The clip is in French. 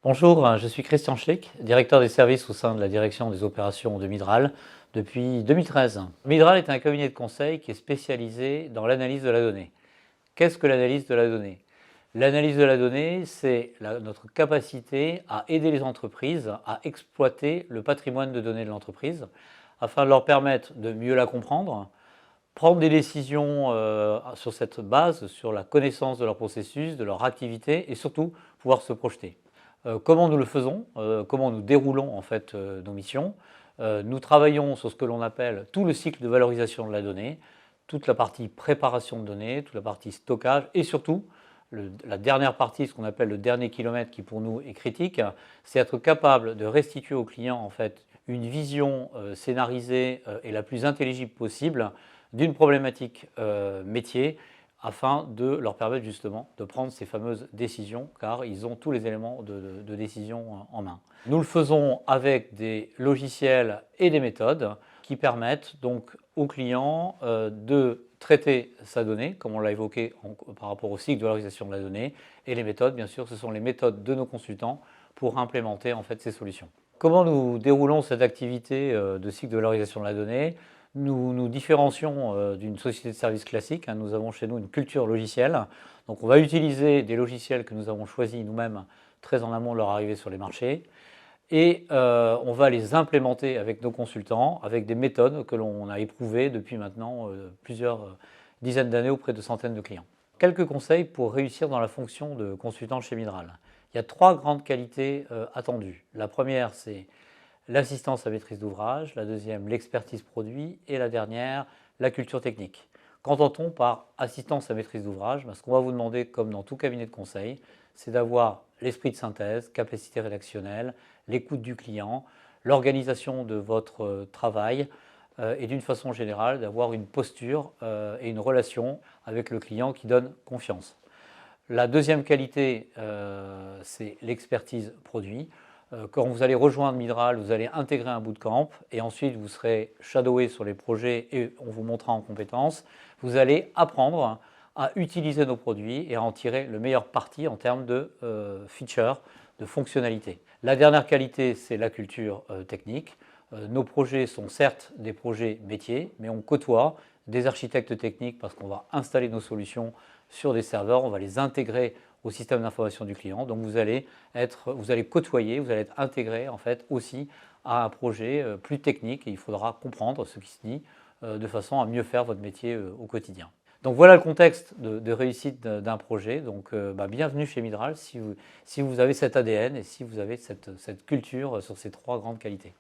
Bonjour, je suis Christian Schlick, directeur des services au sein de la direction des opérations de Midral depuis 2013. Midral est un cabinet de conseil qui est spécialisé dans l'analyse de la donnée. Qu'est-ce que l'analyse de la donnée? L'analyse de la donnée, c'est notre capacité à aider les entreprises à exploiter le patrimoine de données de l'entreprise afin de leur permettre de mieux la comprendre, prendre des décisions sur cette base, sur la connaissance de leur processus, de leur activité et surtout pouvoir se projeter. Comment nous le faisons? Comment nous déroulons en fait nos missions? Nous travaillons sur ce que l'on appelle tout le cycle de valorisation de la donnée, toute la partie préparation de données, toute la partie stockage et surtout la dernière partie, ce qu'on appelle le dernier kilomètre qui pour nous est critique, c'est être capable de restituer au client en fait une vision scénarisée et la plus intelligible possible d'une problématique métier afin de leur permettre justement de prendre ces fameuses décisions, car ils ont tous les éléments de décision en main. Nous le faisons avec des logiciels et des méthodes qui permettent donc au client de traiter sa donnée, comme on l'a évoqué par rapport au cycle de valorisation de la donnée, et les méthodes, bien sûr, ce sont les méthodes de nos consultants pour implémenter en fait ces solutions. Comment nous déroulons cette activité de cycle de valorisation de la donnée? Nous nous différencions d'une société de services classique. Nous avons chez nous une culture logicielle. Donc on va utiliser des logiciels que nous avons choisis nous-mêmes très en amont de leur arrivée sur les marchés. Et on va les implémenter avec nos consultants, avec des méthodes que l'on a éprouvées depuis maintenant plusieurs dizaines d'années auprès de centaines de clients. Quelques conseils pour réussir dans la fonction de consultant chez Midral. Il y a 3 grandes qualités attendues. La première, c'est l'assistance à maîtrise d'ouvrage, la deuxième, l'expertise produit, et la dernière, la culture technique. Qu'entend-on par assistance à maîtrise d'ouvrage? Ce qu'on va vous demander, comme dans tout cabinet de conseil, c'est d'avoir l'esprit de synthèse, capacité rédactionnelle, l'écoute du client, l'organisation de votre travail et d'une façon générale d'avoir une posture et une relation avec le client qui donne confiance. La deuxième qualité, c'est l'expertise produit. Quand vous allez rejoindre Midral, vous allez intégrer un bootcamp et ensuite vous serez shadowé sur les projets et on vous montrera en compétences. Vous allez apprendre à utiliser nos produits et à en tirer le meilleur parti en termes de features, de fonctionnalités. La dernière qualité, c'est la culture technique. Nos projets sont certes des projets métiers, mais on côtoie des architectes techniques parce qu'on va installer nos solutions sur des serveurs, on va les intégrer au système d'information du client. Donc vous allez côtoyer, vous allez être intégré en fait aussi à un projet plus technique et il faudra comprendre ce qui se dit de façon à mieux faire votre métier au quotidien. Donc voilà le contexte de réussite d'un projet. Donc bienvenue chez Midral si vous avez cet ADN et si vous avez cette culture sur ces 3 grandes qualités.